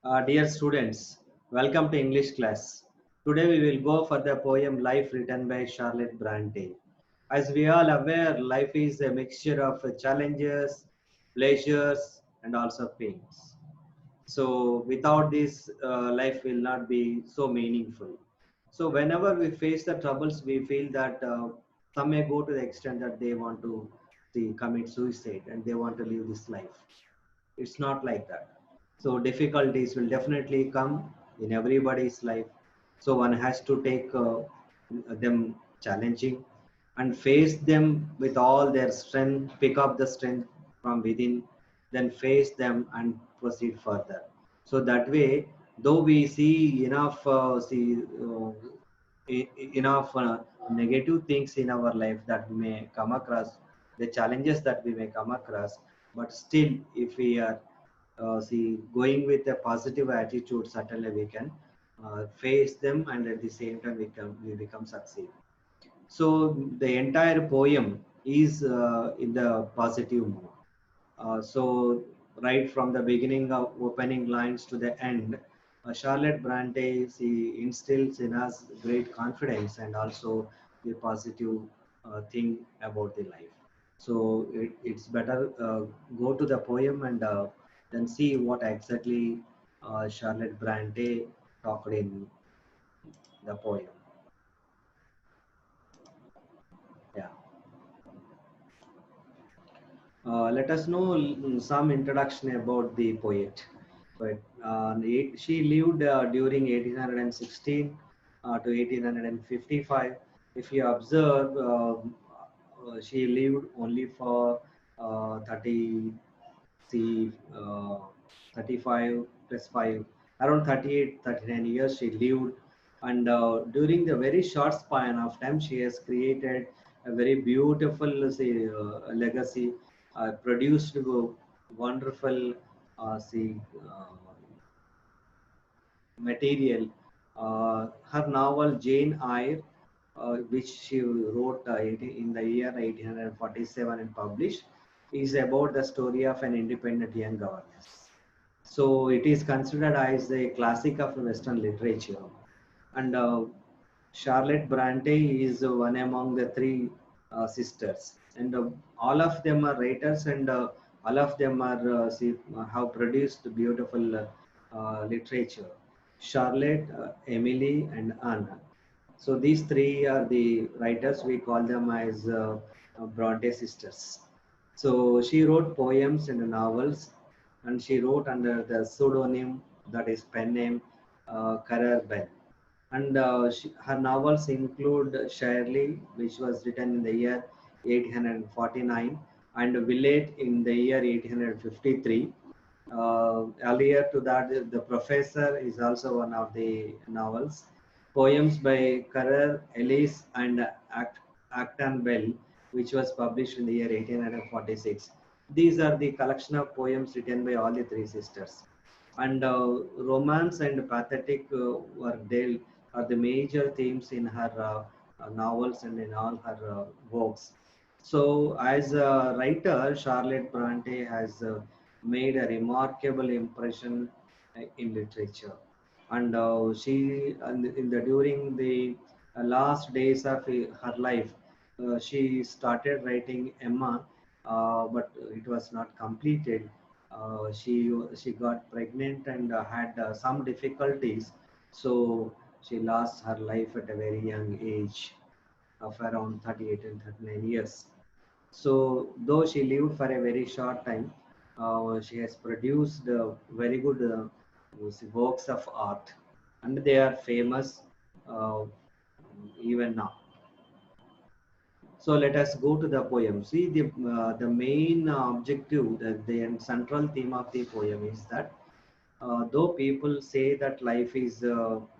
Dear students, welcome to English class. Today we will go for the poem Life written by Charlotte Bronte. As we all aware, life is a mixture of challenges, pleasures, and also pains. So without this, life will not be so meaningful. So whenever we face the troubles, we feel that some may go to the extent that they want to commit suicide and they want to live this life. It's not like that. So difficulties will definitely come in everybody's life, so one has to take them challenging and face them with all their strength, pick up the strength from within, then face them and proceed further. So that way, though we see enough enough negative things in our life that we may come across, the challenges that we may come across, but still if we are going with a positive attitude, certainly we can face them, and at the same time we become succeed. So the entire poem is in the positive mode. So right from the beginning of opening lines to the end, Charlotte Bronte, she instills in us great confidence and also the positive thing about the life. So it's better go to the poem and then see what exactly Charlotte Bronte talked in the poem. Yeah. Let us know some introduction about the poet. She lived during 1816 to 1855. If you observe, she lived only for 30, see, 35 plus 5, around 38, 39 years she lived. And during the very short span of time, she has created a very beautiful legacy, produced wonderful see, material. Her novel Jane Eyre, which she wrote in the year 1847 and published, is about the story of an independent young governess. So it is considered as a classic of Western literature. And Charlotte Bronte is one among the three sisters, and all of them are writers, and all of them are have produced beautiful literature. Charlotte, Emily, and Anna. So these three are the writers. We call them as Bronte sisters. So she wrote poems and novels, and she wrote under the pseudonym, that is pen name, Currer Bell. And her novels include Shirley, which was written in the year 1849, and Village in the year 1853. Earlier to that, The Professor is also one of the novels. Poems by Currer, Ellis, and Acton Bell, which was published in the year 1846. These are the collection of poems written by all the three sisters. And romance and pathetic were dealt are the major themes in her novels and in all her works. So, as a writer, Charlotte Bronte has made a remarkable impression in literature, and she and in the during the last days of her life, she started writing Emma, but it was not completed. She got pregnant and had some difficulties, so she lost her life at a very young age of around 38 and 39 years. So, though she lived for a very short time, she has produced very good works of art, and they are famous uh, even now. So let us go to the poem. See, the main objective, the central theme of the poem is that though people say that life is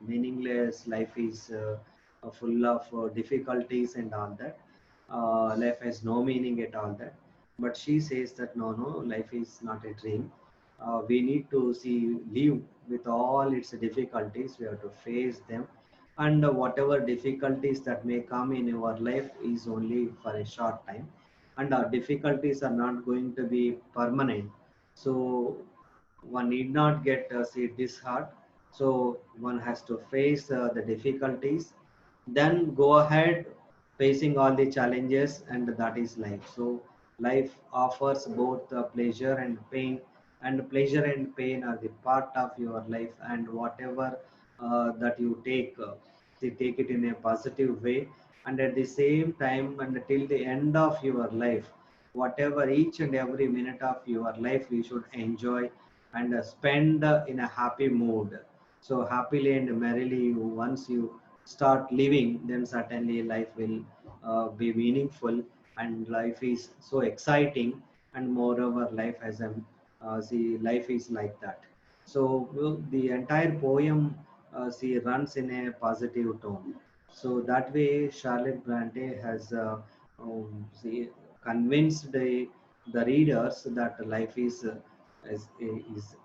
meaningless, life is full of difficulties and all that, life has no meaning at all that. But she says that no, no, life is not a dream. We need to live with all its difficulties. We have to face them, and whatever difficulties that may come in your life is only for a short time, and our difficulties are not going to be permanent. So one need not get see disheartened. So one has to face the difficulties, then go ahead facing all the challenges, and that is life. So life offers both pleasure and pain, and pleasure and pain are the part of your life, and whatever that you take, they take it in a positive way, and at the same time until the end of your life, whatever each and every minute of your life you should enjoy and spend in a happy mood. So happily and merrily, once you start living, then certainly life will be meaningful, and life is so exciting, and moreover life has a see life is like that. So the entire poem see runs in a positive tone. So that way Charlotte Bronte has see convinced the readers that life is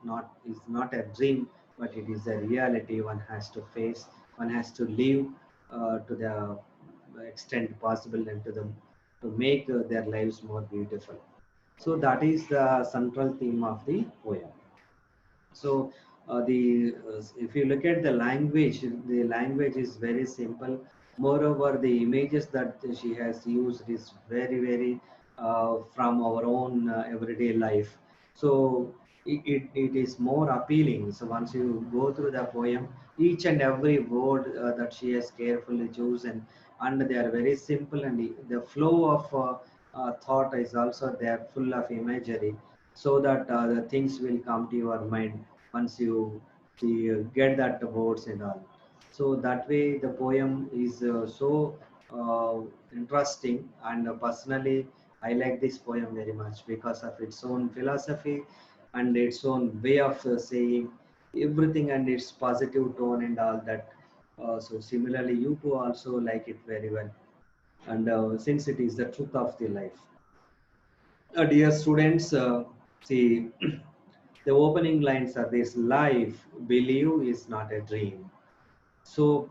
not a dream, but it is a reality one has to face. One has to live to the extent possible, and to make their lives more beautiful. So that is the central theme of the poem. So the if you look at the language is very simple. Moreover, the images that she has used is very from our own everyday life. So it is more appealing. So once you go through the poem, each and every word that she has carefully chosen, and they are very simple, and the flow of thought is also there, full of imagery, so that the things will come to your mind once you see, get that words and all. So that way the poem is so uh, interesting, and personally I like this poem very much because of its own philosophy and its own way of saying everything, and its positive tone and all that. So similarly you too also like it very well, and since it is the truth of the life. Dear students, see, the opening lines are this: life, believe, is not a dream. So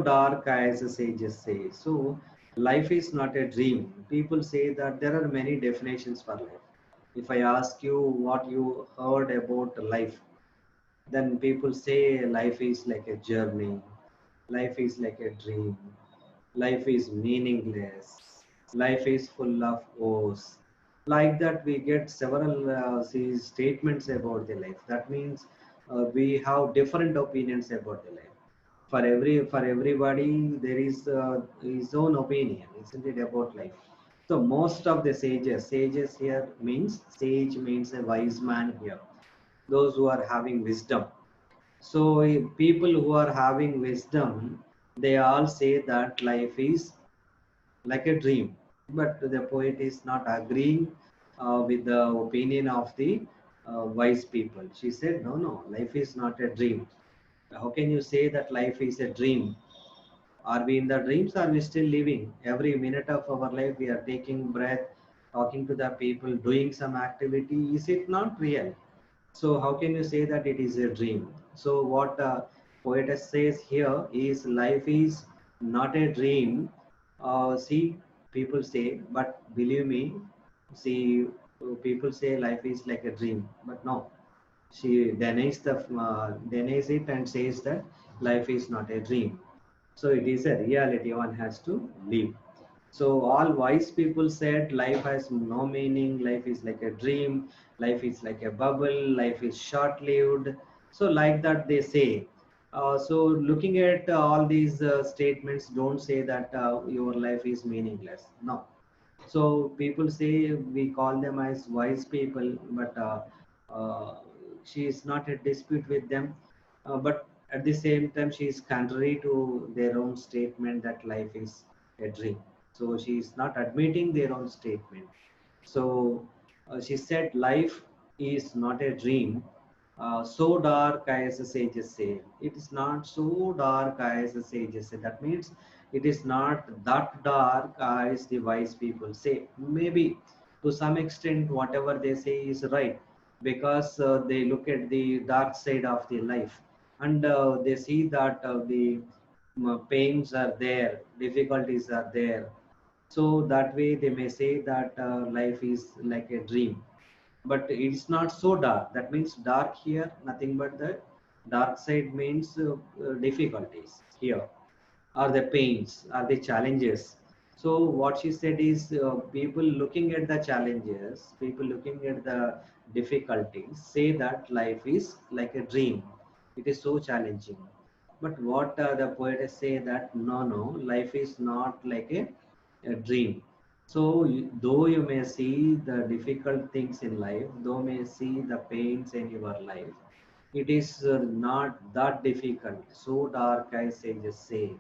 dark as the sages say. So, life is not a dream. People say that there are many definitions for life. If I ask you what you heard about life, then people say life is like a journey, life is like a dream, life is meaningless, life is full of woes. Like that, we get several statements about the life. That means we have different opinions about the life. For everybody, there is his own opinion, isn't it, about life? So most of the sages here means sage means a wise man here. Those who are having wisdom. So people who are having wisdom, they all say that life is like a dream. But the poet is not agreeing with the opinion of the wise people. She said, no, no, life is not a dream. How can you say that life is a dream? Are we in the dreams? Are we still living? Every minute of our life, we are taking breath, talking to the people, doing some activity. Is it not real? So how can you say that it is a dream? So what poetess says here is life is not a dream. See, people say, but believe me, see, people say life is like a dream, but no. She denies it and says that life is not a dream. So it is a reality one has to live. So all wise people said life has no meaning, life is like a dream, life is like a bubble, life is short-lived. So like that they say. So looking at all these statements, don't say that your life is meaningless. No. So people say we call them as wise people, but uh, she is not at dispute with them. But at the same time, she is contrary to their own statement that life is a dream. So she is not admitting their own statement. So she said, life is not a dream. So dark as the sages say. It is not so dark as the sages say. That means it is not that dark as the wise people say. Maybe to some extent, whatever they say is right, because they look at the dark side of the life, and they see that the pains are there, difficulties are there. So that way they may say that life is like a dream. but it's not so dark. That means dark here, nothing but the dark side means difficulties here, or the pains, or the challenges. So what she said is, people looking at the challenges, people looking at the difficulties, say that life is like a dream. It is so challenging. But what the poet say that no, no, life is not like a dream. So though you may see the difficult things in life, though may see the pains in your life, it is not that difficult. So dark, I say, just say.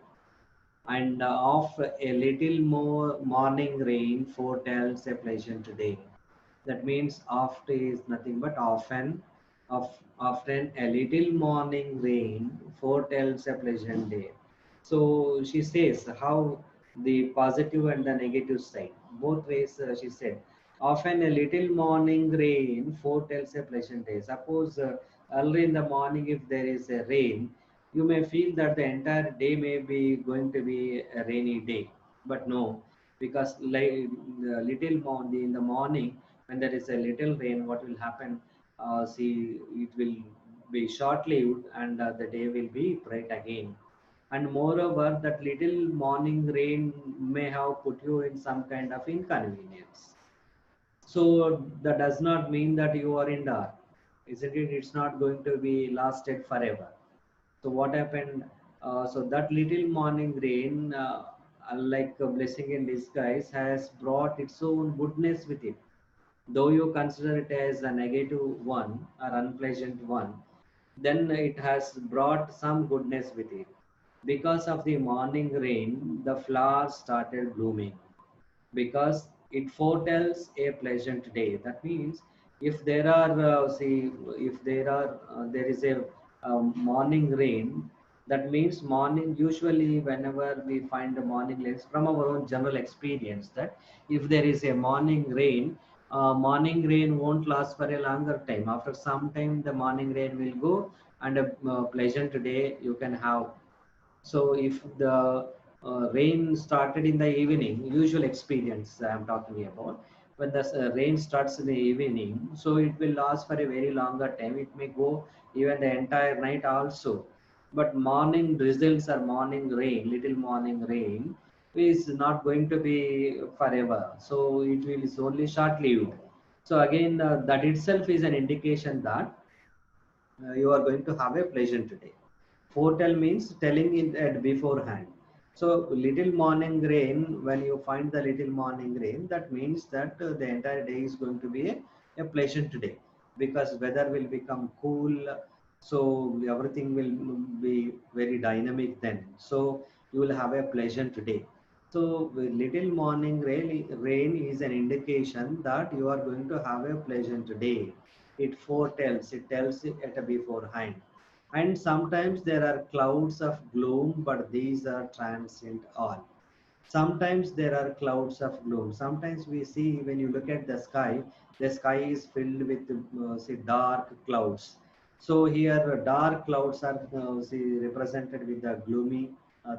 And of a little more morning rain foretells a pleasant day. That means after is nothing but often, often a little morning rain foretells a pleasant day. So she says how the positive and the negative side, both ways. She said, often a little morning rain foretells a pleasant day. Suppose early in the morning, if there is a rain, you may feel that the entire day may be going to be a rainy day, but no, because like little in the morning, when there is a little rain, what will happen? See, it will be short-lived, and the day will be bright again. And moreover, that little morning rain may have put you in some kind of inconvenience. So that does not mean that you are in dark, isn't it? It's not going to be lasted forever. So what happened? So that little morning rain, like a blessing in disguise, has brought its own goodness with it. Though you consider it as a negative one or unpleasant one, then it has brought some goodness with it. Because of the morning rain, the flowers started blooming, because it foretells a pleasant day. That means if there are, see, if there is a morning rain, that means morning, usually whenever we find the morning rains, from our own general experience, that if there is a morning rain won't last for a longer time. After some time, the morning rain will go, and a pleasant day you can have. So if the rain started in the evening, usual experience I'm talking about, when the rain starts in the evening, so it will last for a very longer time. It may go even the entire night also. But morning drizzles or morning rain, little morning rain, is not going to be forever. So it will is only short lived. So again, that itself is an indication that you are going to have a pleasant day. Foretell means telling it at beforehand. So little morning rain, when you find the little morning rain, that means that the entire day is going to be a pleasant day, because weather will become cool. So everything will be very dynamic then. So you will have a pleasant day. So little morning rain is an indication that you are going to have a pleasant day. It foretells, it tells it at a beforehand. And sometimes there are clouds of gloom, but these are transient all. Sometimes there are clouds of gloom. Sometimes we see, when you look at the sky is filled with say dark clouds. So here dark clouds are see, represented with the gloomy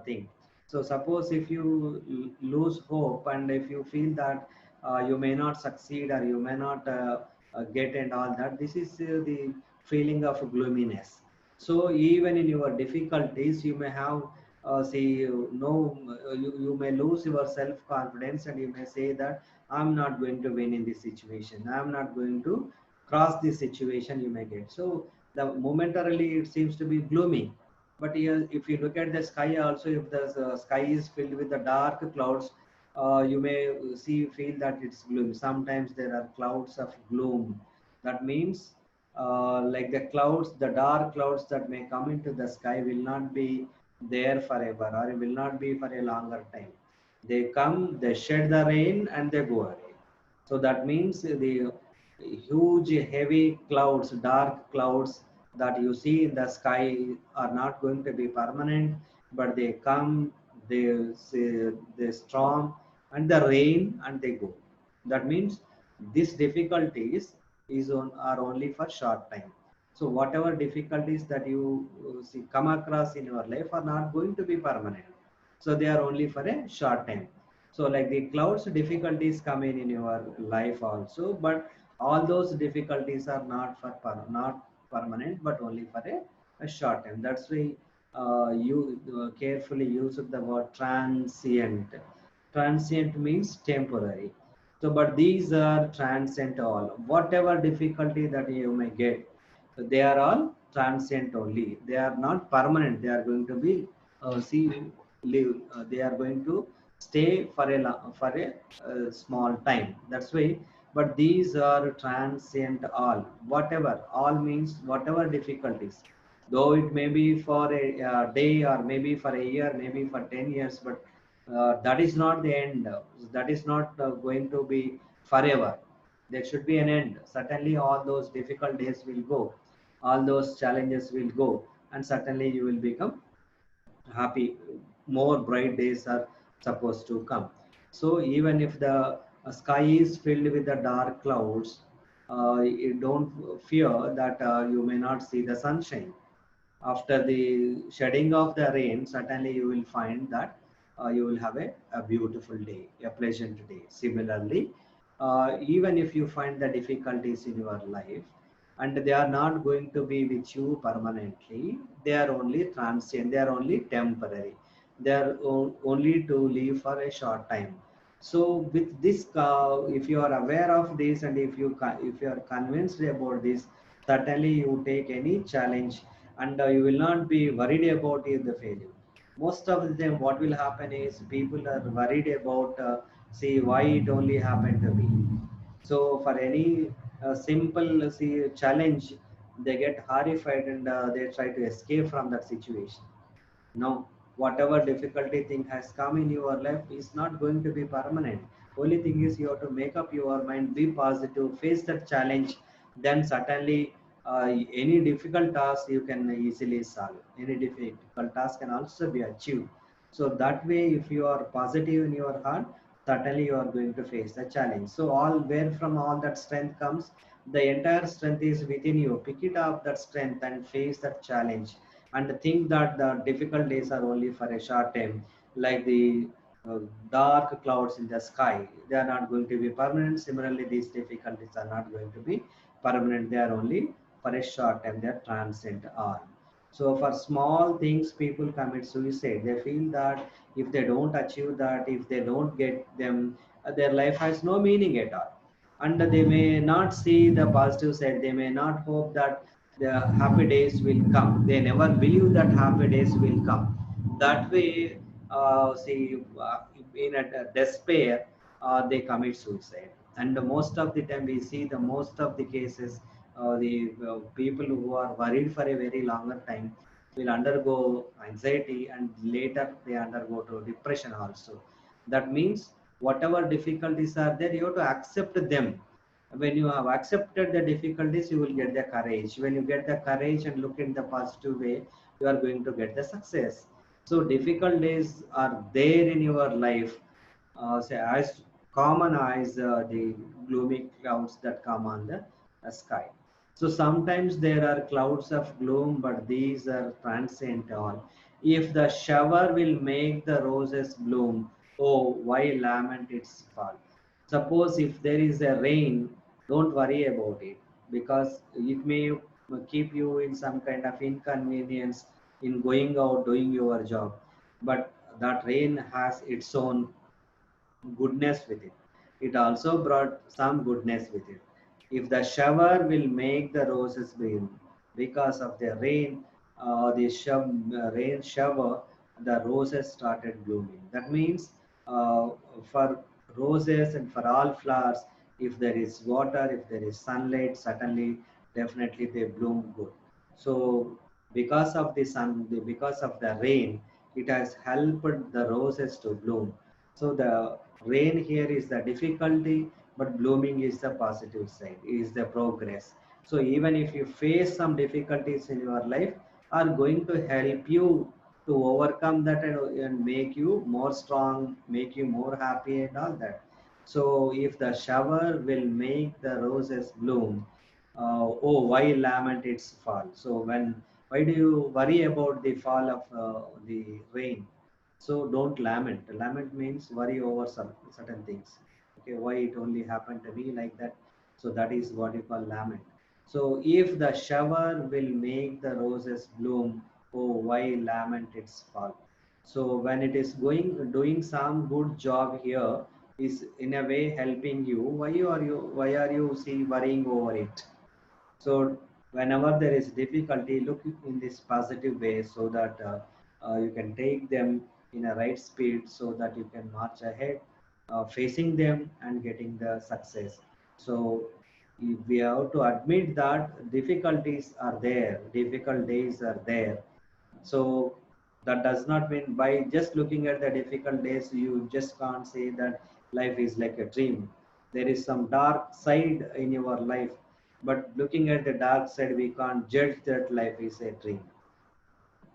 thing. So suppose if you lose hope, and if you feel that you may not succeed, or you may not get and all that, this is the feeling of gloominess. So even in your difficulties, you may have say no, you may lose your self confidence, and you may say that I'm not going to win in this situation, I'm not going to cross this situation, you may get. So the momentarily it seems to be gloomy, but here, if you look at the sky also, if the sky is filled with the dark clouds, you may feel that it's gloom. Sometimes there are clouds of gloom. That means like the clouds, the dark clouds that may come into the sky will not be there forever, or it will not be for a longer time. They come, they shed the rain, and they go away. So that means the huge heavy clouds, dark clouds that you see in the sky are not going to be permanent, but they come, they storm, and the rain, and they go. That means these difficulties are only for short time. So whatever difficulties that you see come across in your life are not going to be permanent. So they are only for a short time. So like the clouds, difficulties come in your life also, but All those difficulties are not for not permanent, but only for a short time. That's why you carefully use the word transient. Transient means temporary. So but these are transient all. Whatever difficulty that you may get, so they are all transient only. They are not permanent. They are going to be see live. They are going to stay for for a small time. That's why. But these are transient all. Whatever all means whatever difficulties, though it may be for a day or maybe for a year, maybe for 10 years, but that is not the end. That is not going to be forever. There should be an end. Certainly, all those difficult days will go, all those challenges will go, and certainly you will become happy. More bright days are supposed to come. So even if the sky is filled with the dark clouds, you don't fear that you may not see the sunshine. After the shedding of the rain, certainly you will find that you will have a beautiful day, a pleasant day. Similarly, even if you find the difficulties in your life, and they are not going to be with you permanently, they are only transient, they are only temporary, they are only to live for a short time. So with this, if you are aware of this, and if you are convinced about this, certainly you take any challenge, and you will not be worried about the failure. Most of the time what will happen is people are worried about see why it only happened to me. So for any simple see challenge, they get horrified, and they try to escape from that situation. No, whatever difficulty thing has come in your life is not going to be permanent. Only thing is you have to make up your mind, be positive, face that challenge. Then certainly any difficult task you can easily solve. Any difficult task can also be achieved. So that way, if you are positive in your heart, certainly you are going to face the challenge. So all where from all that strength comes, the entire strength is within you. Pick it up that strength and face that challenge, and think that the difficult days are only for a short time, like the uh, dark clouds in the sky. They are not going to be permanent. Similarly, these difficulties are not going to be permanent. They are only for a short time. They are transient all. So for small things, people commit suicide. They feel that if they don't achieve that, if they don't get them, their life has no meaning at all. And they may not see the positive side. They may not hope that the happy days will come. They never believe that happy days will come. That way, see, in a despair, they commit suicide. And most of the time, we see the most of the cases, the people who are worried for a very longer time will undergo anxiety, and later they undergo to depression also. That means whatever difficulties are there, you have to accept them. When you have accepted the difficulties, you will get the courage. When you get the courage and look in the positive way, you are going to get the success. So difficult days are there in your life, say as common as the gloomy clouds that come on the sky. So sometimes there are clouds of gloom, but these are transient all. If the shower will make the roses bloom, oh, why lament its fall? Suppose if there is a rain, don't worry about it, because it may keep you in some kind of inconvenience in going out doing your job. But that rain has its own goodness with it. It also brought some goodness with it. If the shower will make the roses bloom because of the rain, rain shower, the roses started blooming. That means for roses and for all flowers, if there is water, if there is sunlight, certainly, definitely they bloom good. So because of the sun, because of the rain, it has helped the roses to bloom. So the rain here is the difficulty, but blooming is the positive side, is the progress. So even if you face some difficulties in your life, are going to help you to overcome that, and make you more strong, make you more happy and all that. So if the shower will make the roses bloom, oh, why lament its fall? So why do you worry about the fall of the rain? So don't lament. Lament means worry over some certain things. Okay, why it only happened to me like that? So that is what you call lament. So if the shower will make the roses bloom, oh why lament its fall? So when it is doing some good job here, is in a way helping you. Why are you see worrying over it? So whenever there is difficulty, look in this positive way so that you can take them in a right speed so that you can march ahead, facing them and getting the success. So we have to admit that difficulties are there, difficult days are there. So that does not mean by just looking at the difficult days, you just can't say that life is like a dream. There is some dark side in your life, but looking at the dark side, we can't judge that life is a dream.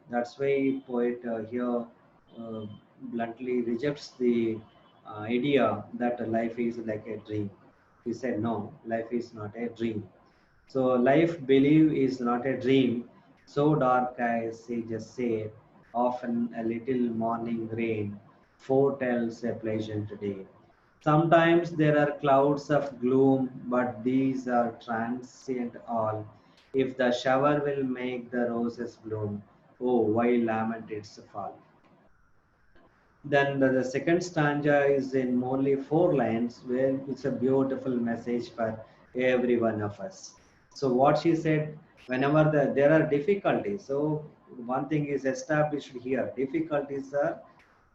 That's why poet here uh, bluntly rejects the idea that life is like a dream. He said, no, life is not a dream. So life, believe, is not a dream. So dark as sages say, often a little morning rain foretells a pleasant day. Sometimes there are clouds of gloom, but these are transient all. If the shower will make the roses bloom, oh, why lament its fall? Then the second stanza is in only 4 lines, where it's a beautiful message for every one of us. So what she said, whenever there are difficulties, so one thing is established here: difficulties are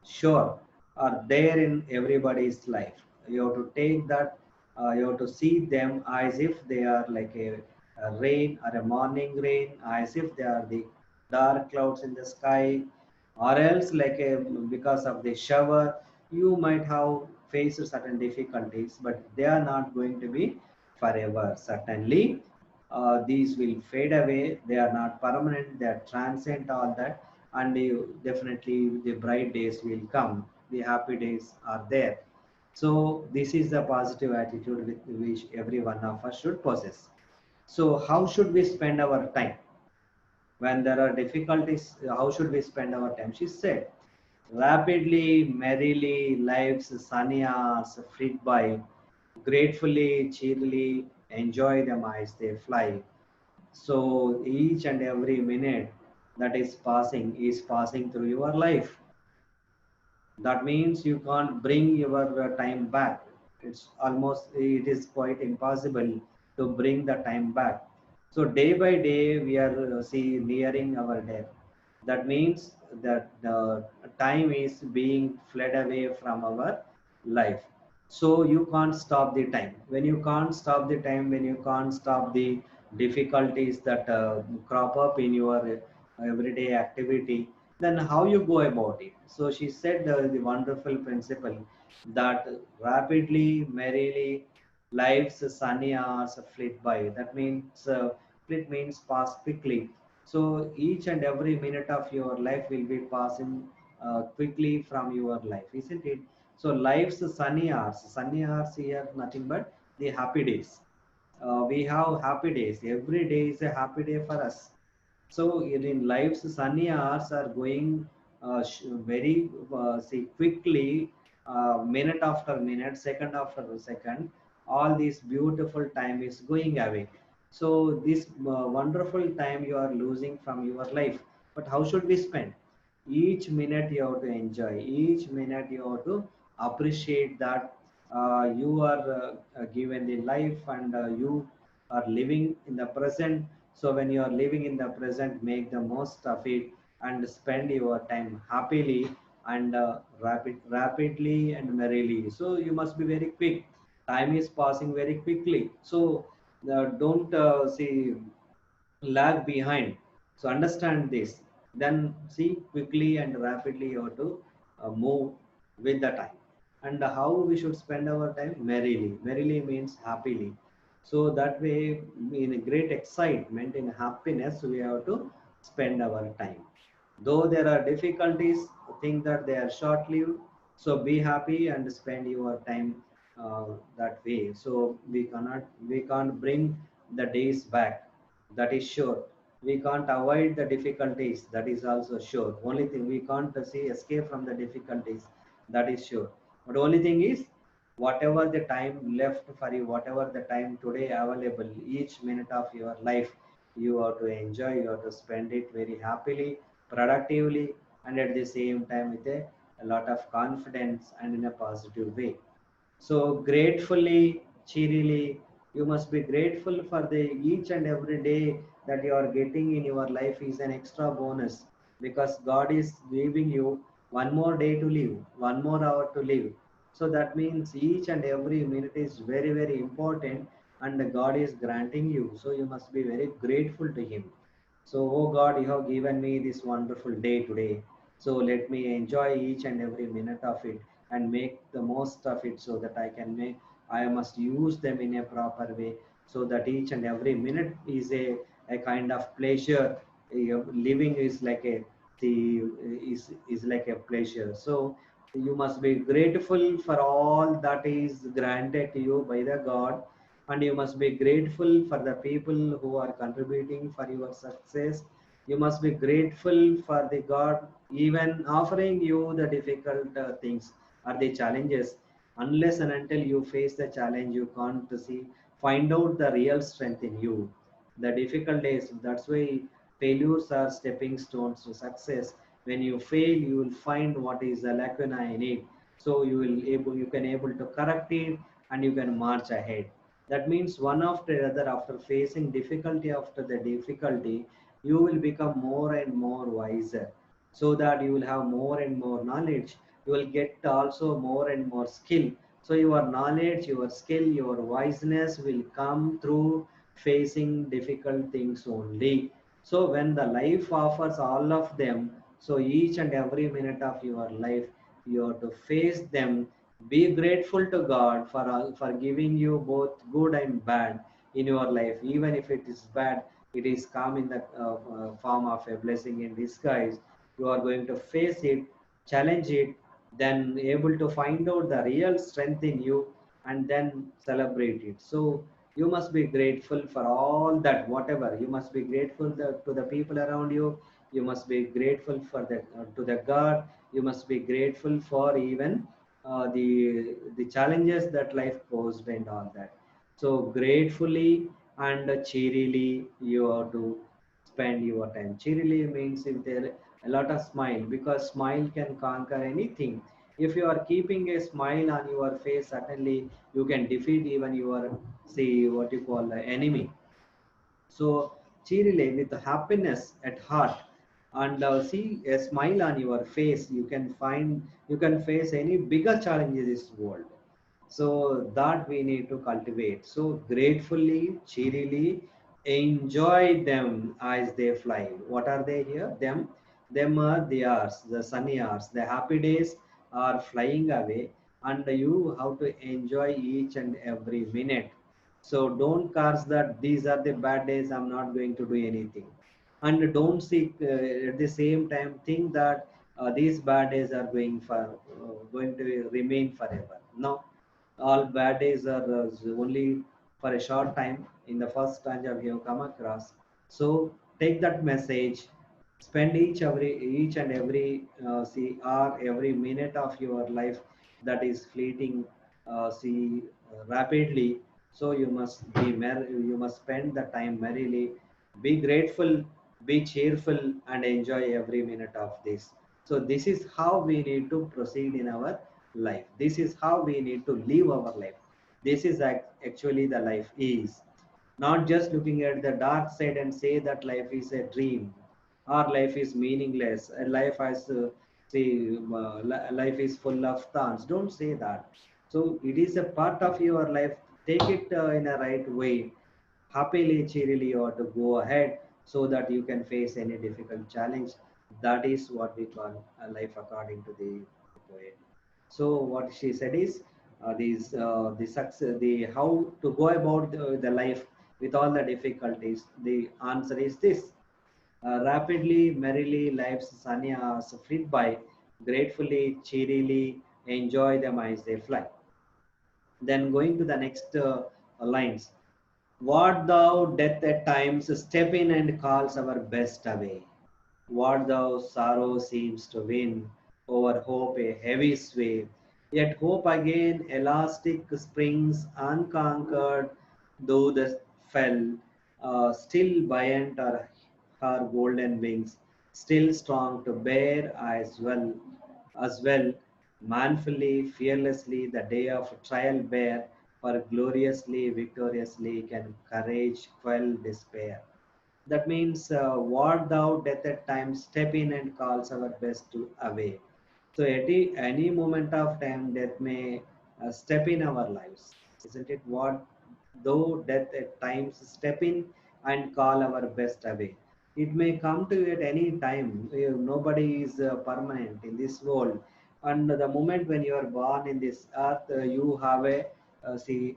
sure, are there in everybody's life. You have to take that, you have to see them as if they are like a rain or a morning rain, as if they are the dark clouds in the sky, or else like a, because of the shower, you might have faced certain difficulties, but they are not going to be forever. Certainly, these will fade away. They are not permanent. They are transient. All that, and you, definitely the bright days will come. The happy days are there. So this is the positive attitude with which every one of us should possess. So how should we spend our time when there are difficulties? How should we spend our time? She said, rapidly, merrily, life's sunny hours flit by. Gratefully, cheerily, enjoy them as they fly. So each and every minute that is passing through your life. That means you can't bring your time back. It is quite impossible to bring the time back. So day by day we are see nearing our death. That means that the time is being fled away from our life. So you can't stop the time. When you can't stop the time, when you can't stop the difficulties that crop up in your everyday activity, then how you go about it? So she said the wonderful principle that rapidly, merrily, life's sunny hours flit by. That means flit means pass quickly. So each and every minute of your life will be passing quickly from your life, isn't it? So life's sunny hours here nothing but the happy days. We have happy days. Every day is a happy day for us. So in life's sunny hours are going very see quickly, minute after minute, second after second. All this beautiful time is going away. So this wonderful time you are losing from your life. But how should we spend? Each minute you have to enjoy. Each minute you have to appreciate that you are given the life, and you are living in the present. So when you are living in the present, make the most of it and spend your time happily and rapidly and merrily. So you must be very quick. Time is passing very quickly. So don't see lag behind. So understand this. Then see quickly and rapidly you have to move with the time. And how we should spend our time? Merrily. Merrily means happily. So that way, in a great excitement, in happiness, we have to spend our time. Though there are difficulties, think that they are short-lived. So be happy and spend your time that way. So we can't bring the days back. That is sure. We can't avoid the difficulties. That is also sure. Only thing we can't see escape from the difficulties. That is sure. But only thing is whatever the time left for you, whatever the time today available, each minute of your life, you have to enjoy, you have to spend it very happily, productively, and at the same time with a lot of confidence and in a positive way. So gratefully, cheerily, you must be grateful for the each and every day that you are getting in your life is an extra bonus, because God is giving you one more day to live, one more hour to live. So that means each and every minute is very, very important, and God is granting you. So you must be very grateful to Him. So, oh God, you have given me this wonderful day today. So let me enjoy each and every minute of it and make the most of it, so that I must use them in a proper way, so that each and every minute is a kind of pleasure. Living is like the is like a pleasure. So you must be grateful for all that is granted to you by the God, and you must be grateful for the people who are contributing for your success. You must be grateful for the God even offering you the difficult things or the challenges. Unless and until you face the challenge, you can't find out the real strength in you. The difficult days, that's why failures are stepping stones to success. When you fail, you will find what is the lacuna in it, so you can able to correct it, and you can march ahead. That means one after the other, after facing difficulty after the difficulty, you will become more and more wiser, so that you will have more and more knowledge. You will get also more and more skill. So your knowledge, your skill, your wiseness will come through facing difficult things only. So when the life offers all of them, so each and every minute of your life, you have to face them. Be grateful to God for giving you both good and bad in your life. Even if it is bad, it is come in the form of a blessing in disguise. You are going to face it, challenge it, then able to find out the real strength in you, and then celebrate it. So you must be grateful for all that, whatever. You must be grateful to the people around you. You must be grateful for the to the God. You must be grateful for even the challenges that life posed and all that. So gratefully and cheerily you have to spend your time. Cheerily means if there a lot of smile, because smile can conquer anything. If you are keeping a smile on your face, certainly you can defeat even your, see, what you call the enemy. So cheerily with happiness at heart, and see a smile on your face, you can face any bigger challenge in this world. So that we need to cultivate. So gratefully, cheerily, enjoy them as they fly. What are they here? Them are the hours, the sunny hours. The happy days are flying away, and you have to enjoy each and every minute. So don't curse that these are the bad days, I'm not going to do anything. And don't seek at the same time think that these bad days are going to remain forever. No, all bad days are only for a short time. In the first stanza we have come across. So take that message, spend each and every see hour, every minute of your life that is fleeting, rapidly. So you must spend the time merrily, be grateful, be cheerful, and enjoy every minute of this. So this is how we need to proceed in our life. This is how we need to live our life. This is actually the life is. Not just looking at the dark side and say that life is a dream, or life is meaningless, and life has life is full of thorns. Don't say that. So it is a part of your life. Take it in a right way. Happily, cheerily, you have to go ahead, so that you can face any difficult challenge. That is what we call a life according to the poet. So what she said is the success, the how to go about the life with all the difficulties. The answer is this: rapidly, merrily, life's sunny hours flit by. Gratefully, cheerily, enjoy them as they fly. Then going to the next lines. What thou death at times step in and calls our best away. What thou sorrow seems to win over hope a heavy sway. Yet hope again, elastic springs, unconquered, though the fell, still buoyant are her golden wings, still strong to bear as well, manfully, fearlessly, the day of trial bear, for gloriously, victoriously can courage quell despair. That means, what thou death at times step in and calls our best to away. So at any moment of time, death may step in our lives, isn't it? What though death at times step in and call our best away. It may come to you at any time. Nobody is permanent in this world, and the moment when you are born in this earth, you have a see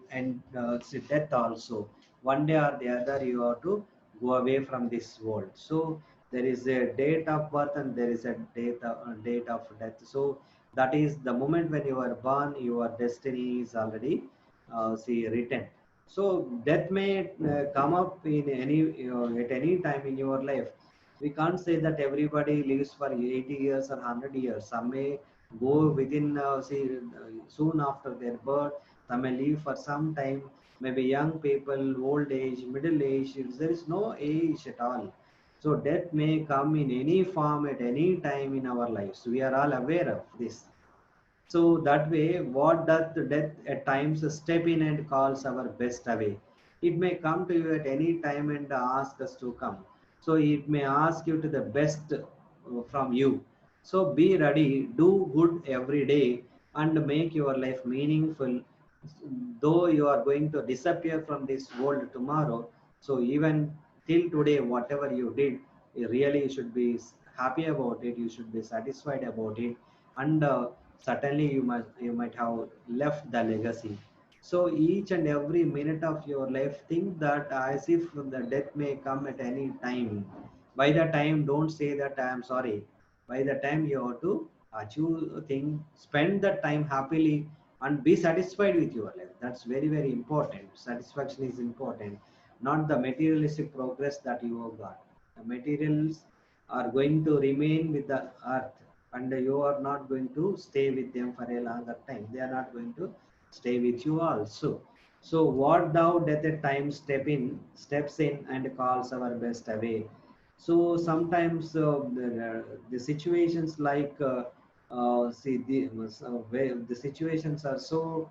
death also. One day or the other, you have to go away from this world. So there is a date of birth and there is a date of death. So that is the moment when you are born, your destiny is already written. So death may come up in any at any time in your life. We can't say that everybody lives for 80 years or 100 years. Some may go within soon after their birth. Some may live for some time. Maybe young people, old age, middle age. There is no age at all. So death may come in any form at any time in our lives. We are all aware of this. So that way, what doth death at times step in and calls our best away? It may come to you at any time and ask us to come. So it may ask you to the best from you. So be ready, do good every day, and make your life meaningful. Though you are going to disappear from this world tomorrow, so even till today, whatever you did, really you should be happy about it. You should be satisfied about it, and certainly you might have left the legacy. So each and every minute of your life, think that as if the death may come at any time. By the time, don't say that I am sorry. By the time, you have to achieve a thing, spend the time happily and be satisfied with your life. That's very, very important. Satisfaction is important, not the materialistic progress that you have got. The materials are going to remain with the earth, and you are not going to stay with them for a longer time. They are not going to stay with you also. So what thou death at times steps in and calls our best away. So sometimes the situations like see where the situations are so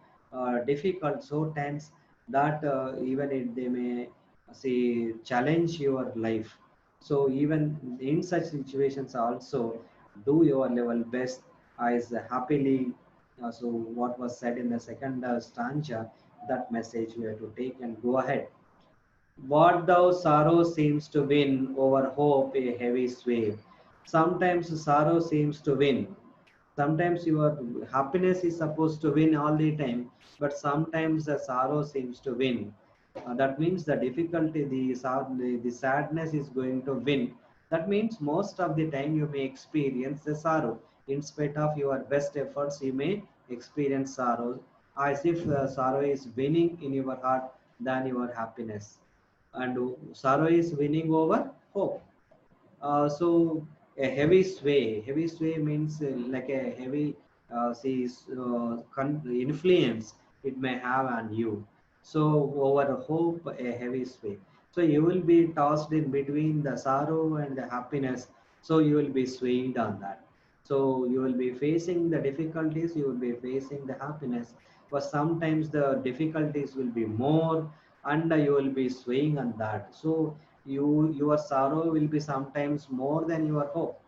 difficult, so tense, that even if they may challenge your life. So even in such situations also, do your level best as happily. So what was said in the second stanza, that message we have to take and go ahead. What thou sorrow seems to win over hope a heavy sway. Sometimes sorrow seems to win. Sometimes your happiness is supposed to win all the time, but sometimes the sorrow seems to win. That means the difficulty, the sadness is going to win. That means most of the time you may experience the sorrow. In spite of your best efforts, you may experience sorrow, as if sorrow is winning in your heart than your happiness, and sorrow is winning over hope. So a heavy sway means like a heavy influence it may have on you. So over hope, a heavy sway. So you will be tossed in between the sorrow and the happiness. So you will be swayed on that. So you will be facing the difficulties, you will be facing the happiness, but sometimes the difficulties will be more, and you will be swaying on that. So your sorrow will be sometimes more than your hope.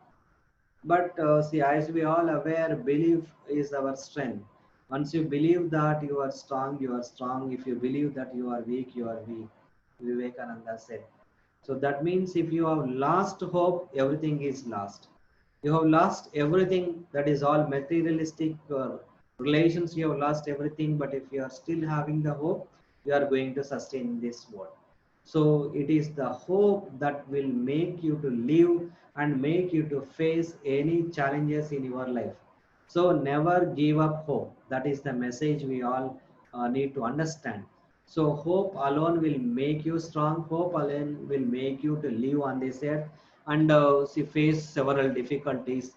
But see, as we all aware, belief is our strength. Once you believe that you are strong, you are strong. If you believe that you are weak, you are weak. Vivekananda said. So that means if you have lost hope, everything is lost. You have lost everything. That is all materialistic relations. You have lost everything. But if you are still having the hope, you are going to sustain this world. So it is the hope that will make you to live and make you to face any challenges in your life. So never give up hope. That is the message we all need to understand. So hope alone will make you strong. Hope alone will make you to live on this earth and face several difficulties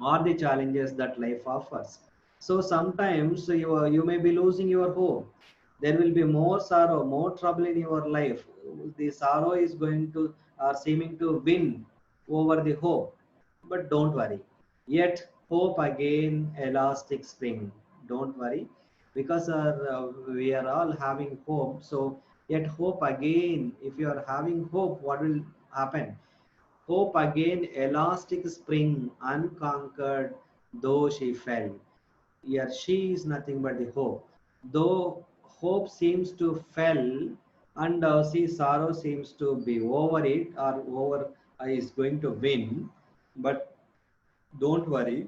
or the challenges that life offers. So sometimes you may be losing your hope. There will be more sorrow, more trouble in your life. The sorrow is going to or seeming to win over the hope. But don't worry. Yet hope again elastic spring. Don't worry, because we are all having hope. So yet hope again. If you are having hope, what will happen? Hope again elastic spring unconquered, though she fell. Here she is nothing but the hope. Though hope seems to fell, and see sorrow seems to be over it, or over is going to win. But don't worry,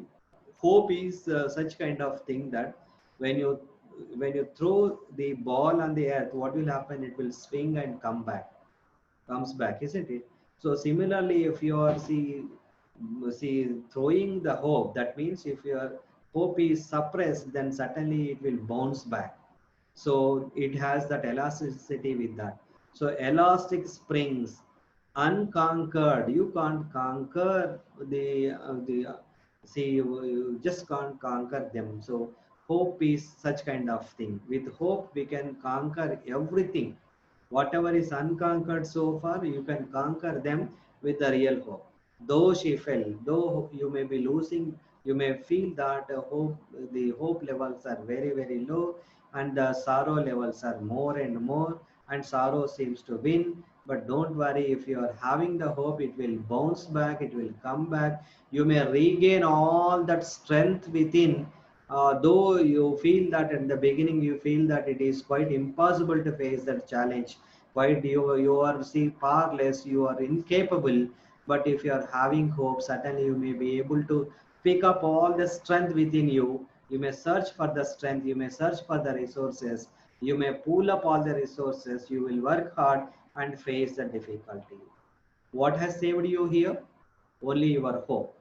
hope is such kind of thing that when you when you throw the ball on the earth, what will happen? It will swing and comes back, isn't it? So similarly, if you are see throwing the hope, that means if your hope is suppressed, then certainly it will bounce back. So it has that elasticity with that. So elastic springs, unconquered. You can't conquer the see you just can't conquer them. So hope is such kind of thing. With hope, we can conquer everything. Whatever is unconquered so far, you can conquer them with the real hope. Though she fell, though you may be losing, you may feel that the hope levels are very, very low, and the sorrow levels are more and more, and sorrow seems to win. But don't worry, if you are having the hope, it will bounce back, it will come back. You may regain all that strength within. Though you feel that in the beginning, you feel that it is quite impossible to face that challenge, quite you are see powerless, you are incapable. But if you are having hope, certainly you may be able to pick up all the strength within you. You may search for the strength, you may search for the resources, you may pull up all the resources, you will work hard and face the difficulty. What has saved you here? Only your hope.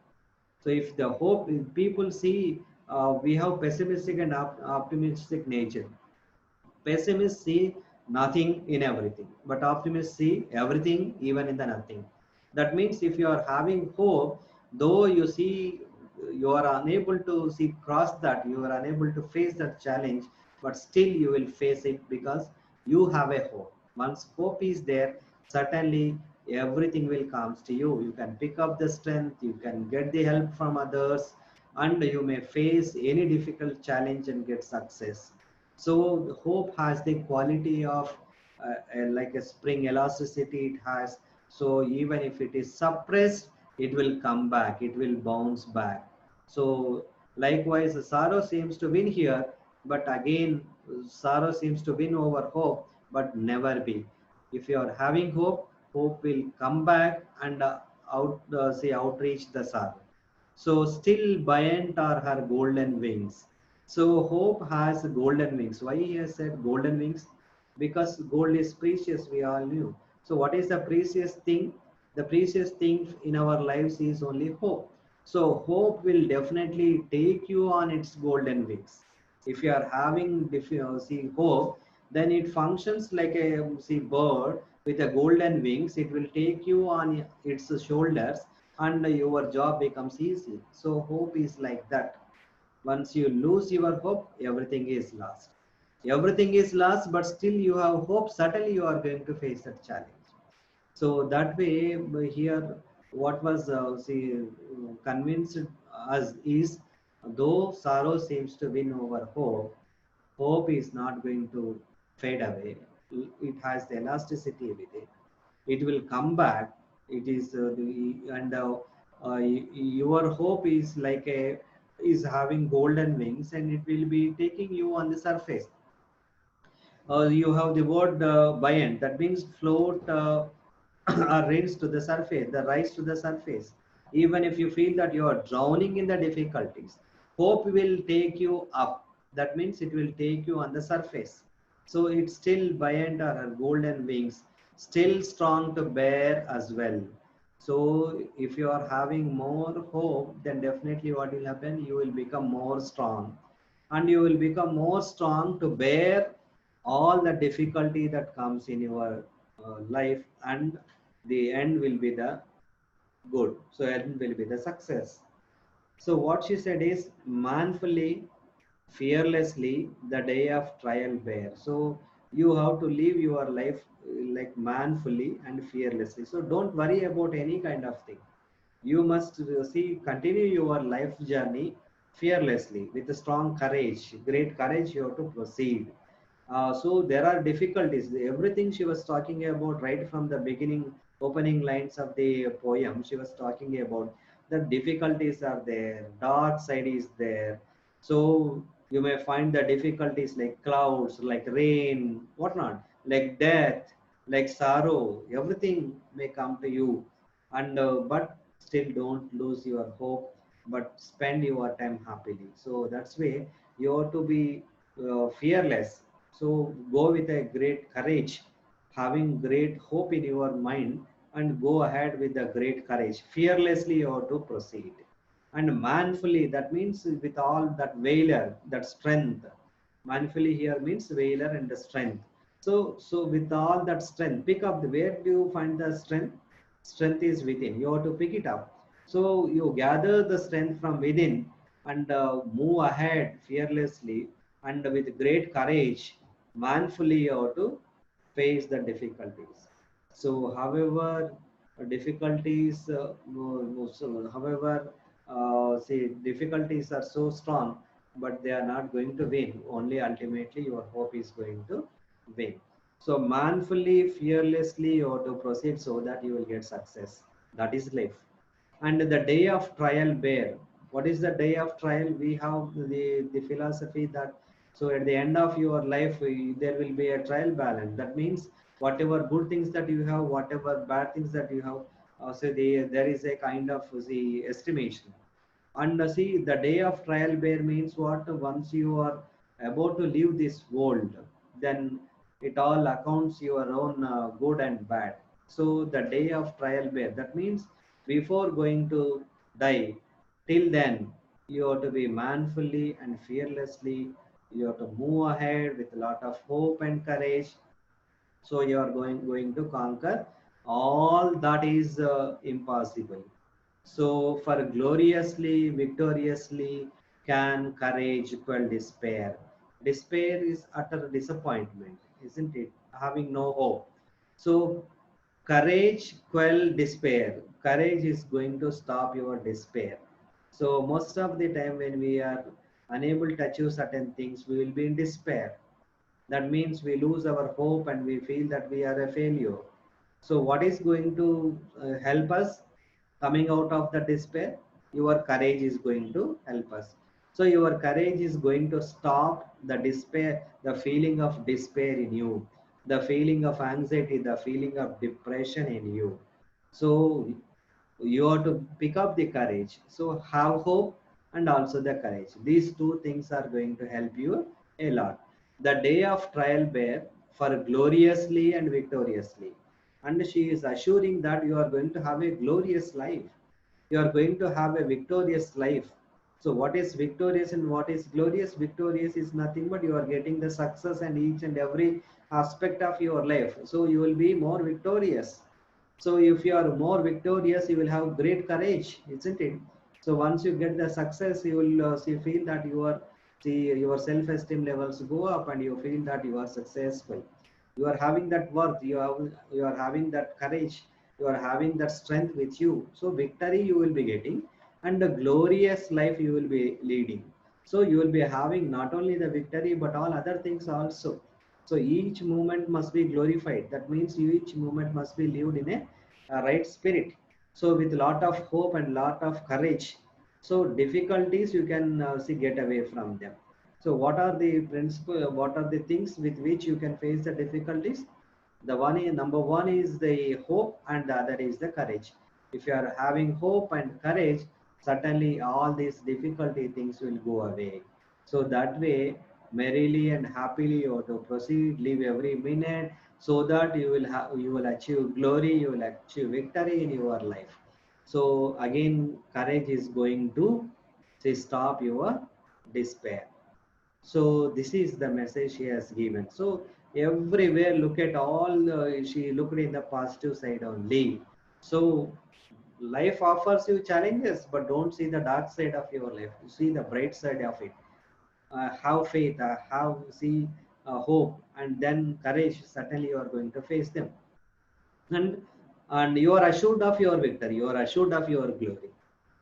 So if the hope, if people see, we have pessimistic and optimistic nature. Pessimists see nothing in everything, but optimists see everything even in the nothing. That means if you are having hope, though you see you are unable to see cross that, you are unable to face that challenge, but still you will face it because you have a hope. Once hope is there, certainly everything will comes to you. You can pick up the strength, you can get the help from others, and you may face any difficult challenge and get success. So hope has the quality of like a spring elasticity. It has, so even if it is suppressed, it will come back, it will bounce back. So likewise, sorrow seems to win here, but again, sorrow seems to win over hope, but never be. If you are having hope, hope will come back and outreach the sorrow. So still buoyant are her golden wings. So hope has golden wings. Why he has said golden wings? Because gold is precious, we all knew. So what is the precious thing? The precious thing in our lives is only hope. So hope will definitely take you on its golden wings. If you are having see hope, then it functions like a see bird with a golden wings. It will take you on its shoulders, and your job becomes easy. So hope is like that. Once you lose your hope, everything is lost. Everything is lost, but still you have hope. Certainly you are going to face that challenge. So that way, here, what was convinced us is, though sorrow seems to win over hope, hope is not going to fade away. It has the elasticity with it. It will come back. It is your hope is like a is having golden wings, and it will be taking you on the surface. You have the word buoyant, that means float or raise to the surface, the rise to the surface. Even if you feel that you are drowning in the difficulties, hope will take you up. That means it will take you on the surface. So it's still buoyant or her golden wings, still strong to bear as well. So if you are having more hope, then definitely what will happen? You will become more strong, and you will become more strong to bear all the difficulty that comes in your life, and the end will be the good. So end will be the success. So what she said is manfully, fearlessly the day of trial bear. So you have to live your life like manfully and fearlessly. So don't worry about any kind of thing. You must see continue your life journey fearlessly with a strong courage, great courage. You have to proceed. So there are difficulties. Everything she was talking about right from the beginning, opening lines of the poem, she was talking about the difficulties are there, dark side is there. So you may find the difficulties like clouds, like rain, whatnot, like death, like sorrow. Everything may come to you, and but still don't lose your hope. But spend your time happily. So that's way you have to be fearless. So go with a great courage, having great hope in your mind, and go ahead with the great courage. Fearlessly you have to proceed. And manfully, that means with all that valor, that strength. Manfully here means valor and the strength. So with all that strength, pick up the, where do you find the strength? Strength is within. You have to pick it up. So you gather the strength from within and move ahead fearlessly and with great courage, manfully you have to face the difficulties. So, however, difficulties, however, say difficulties are so strong, but they are not going to win. Only ultimately your hope is going to win. So, manfully, fearlessly, you have to proceed so that you will get success. That is life. And the day of trial bear. What is the day of trial? We have the philosophy that so at the end of your life there will be a trial balance. That means whatever good things that you have, whatever bad things that you have, there is a kind of the estimation. And see, the day of trial bear means what? Once you are about to leave this world, then it all accounts your own good and bad. So the day of trial bear, that means before going to die, till then, you have to be manfully and fearlessly, you have to move ahead with a lot of hope and courage. So you are going to conquer all that is impossible. So, for gloriously, victoriously can courage quell despair. Despair is utter disappointment, isn't it? Having no hope. So, courage quell despair. Courage is going to stop your despair. So, most of the time, when we are unable to achieve certain things, we will be in despair. That means we lose our hope and we feel that we are a failure. So, what is going to help us coming out of the despair? Your courage is going to help us. So, your courage is going to stop the despair, the feeling of despair in you, the feeling of anxiety, the feeling of depression in you. So, you have to pick up the courage. So, have hope and also the courage. These two things are going to help you a lot. The day of trial bear for gloriously and victoriously. And she is assuring that you are going to have a glorious life. You are going to have a victorious life. So, what is victorious and what is glorious? Victorious is nothing but you are getting the success and each and every aspect of your life. So, you will be more victorious. So if you are more victorious, you will have great courage, isn't it? So once you get the success, you will feel that your self-esteem levels go up, and you feel that you are successful. You are having that worth. You are having that courage. You are having that strength with you. So victory you will be getting, and the glorious life you will be leading. So you will be having not only the victory but all other things also. So each movement must be glorified. That means each movement must be lived in a right spirit. So with lot of hope and lot of courage. So difficulties you can get away from them. So what are the principle? What are the things with which you can face the difficulties? The one is number one is the hope, and the other is the courage. If you are having hope and courage, certainly all these difficulty things will go away. So that way, merrily and happily you have to proceed, live every minute, so that you will achieve glory, you will achieve victory in your life. So again, courage is going to say stop your despair. So this is the message she has given. So everywhere, look at all. She looked in the positive side only. So life offers you challenges, but don't see the dark side of your life. You see the bright side of it. have faith, have see hope, and then courage. Certainly, you are going to face them, and you are assured of your victory. You are assured of your glory.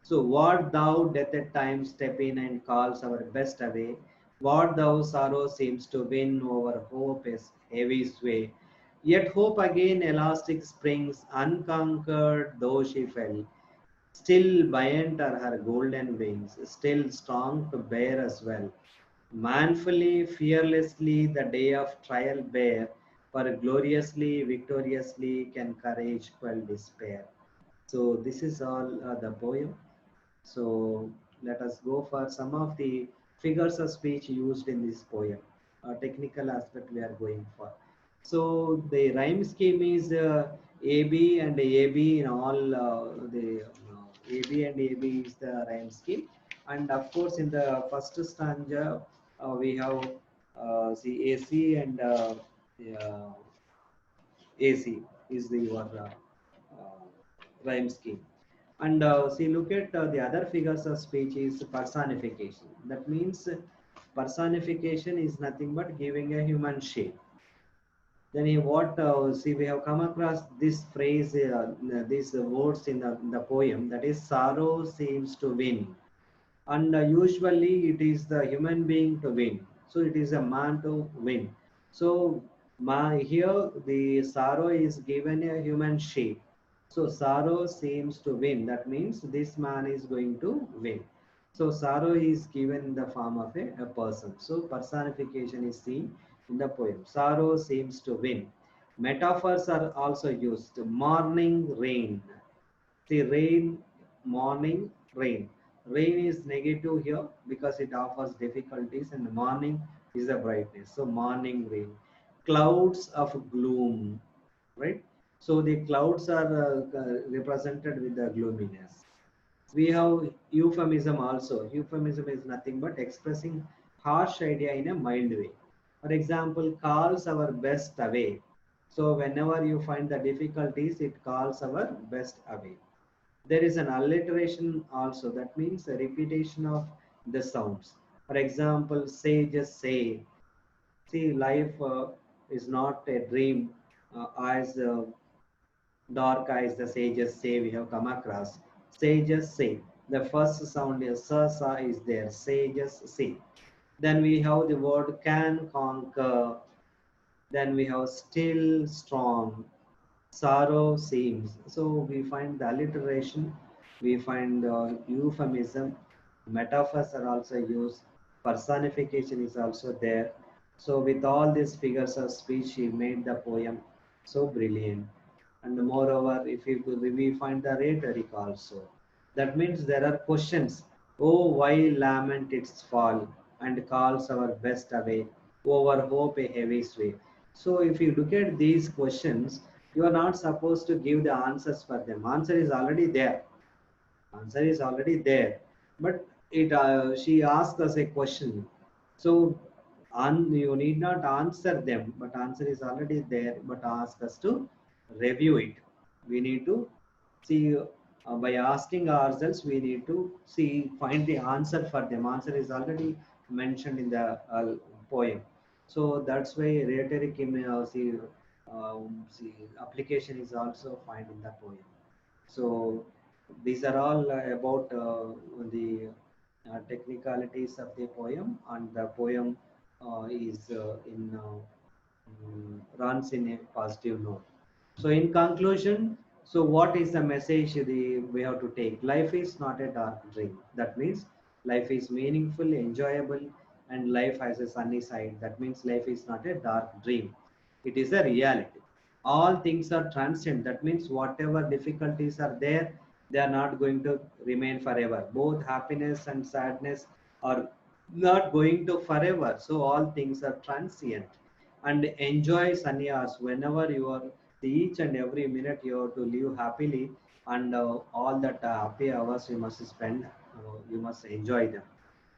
So what thou death at times step in and calls our best away. What thou sorrow seems to win over hope is heavy sway. Yet hope again elastic springs, unconquered though she fell. Still buoyant are her golden wings, still strong to bear as well. Manfully, fearlessly, the day of trial bear, for gloriously, victoriously can courage quell despair. So this is all the poem. So let us go for some of the figures of speech used in this poem. A technical aspect we are going for. So the rhyme scheme is AB and AB in all the AB and AB is the rhyme scheme. And of course, in the first stanza, we have the AC and uh, AC is the your rhyme scheme. And see, look at the other figures of speech is personification. That means personification is nothing but giving a human shape. Then what see we have come across this phrase, these words in the poem, that is sorrow seems to win, and usually it is the human being to win. So it is a man to win. So here the sorrow is given a human shape. So sorrow seems to win. That means this man is going to win. So sorrow is given in the form of a person. So personification is seen in the poem. Sorrow seems to win. Metaphors are also used. Morning rain. See, rain, morning, rain. Rain is negative here because it offers difficulties, and morning is the brightness. So, morning rain. Clouds of gloom, right? So, the clouds are represented with the gloominess. We have euphemism also. Euphemism is nothing but expressing harsh idea in a mild way. For example, calls our best away. So, whenever you find the difficulties, it calls our best away. There is an alliteration also, that means a repetition of the sounds. For example, say, just say. See, life is not a dream, as dark as the sages say we have come across. Sages say. The first sound is sa sa is there. Sages say. Then we have the word can conquer. Then we have still strong. Sorrow seems. So we find the alliteration, we find euphemism, metaphors are also used, personification is also there. So with all these figures of speech, he made the poem so brilliant. And moreover, if we find the rhetoric also, that means there are questions. Oh, why lament its fall and calls our best away over hope a heavy sway. So if you look at these questions, you are not supposed to give the answers for them. Answer is already there. Answer is already there. But it she asks us a question. So you need not answer them, but answer is already there. But ask us to review it. We need to see by asking ourselves. We need to see find the answer for them. Answer is already mentioned in the poem. So that's why rhetoric see application is also found in the poem. So these are all about the technicalities of the poem, and the poem is runs in a positive note. So in conclusion, so what is the message we have to take? Life is not a dark dream. That means life is meaningful, enjoyable, and life has a sunny side. That means life is not a dark dream. It is a reality. All things are transient. That means whatever difficulties are there, they are not going to remain forever. Both happiness and sadness are not going to forever. So all things are transient. And enjoy sunny hours whenever you are, each and every minute you have to live happily, and all that happy hours you must spend, you must enjoy them.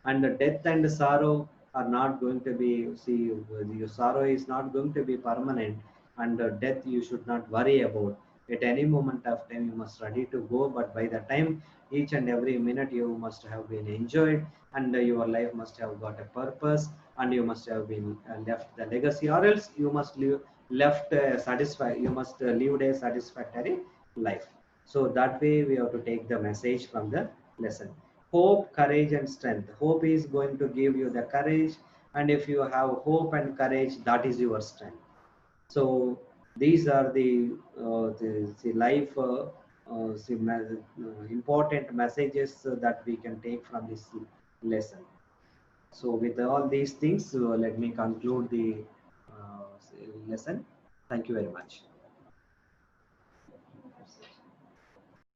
And the death and sorrow are not going to be, see, your sorrow is not going to be permanent, and death you should not worry about. At any moment of time, you must ready to go, but by the time each and every minute you must have been enjoyed, and your life must have got a purpose, and you must have been left the legacy, or else you must live left satisfied. You must live a satisfactory life. So that way we have to take the message from the lesson. Hope, courage, and strength. Hope is going to give you the courage, and if you have hope and courage, that is your strength. So these are the life important messages that we can take from this lesson. So with all these things, let me conclude the lesson. Thank you very much.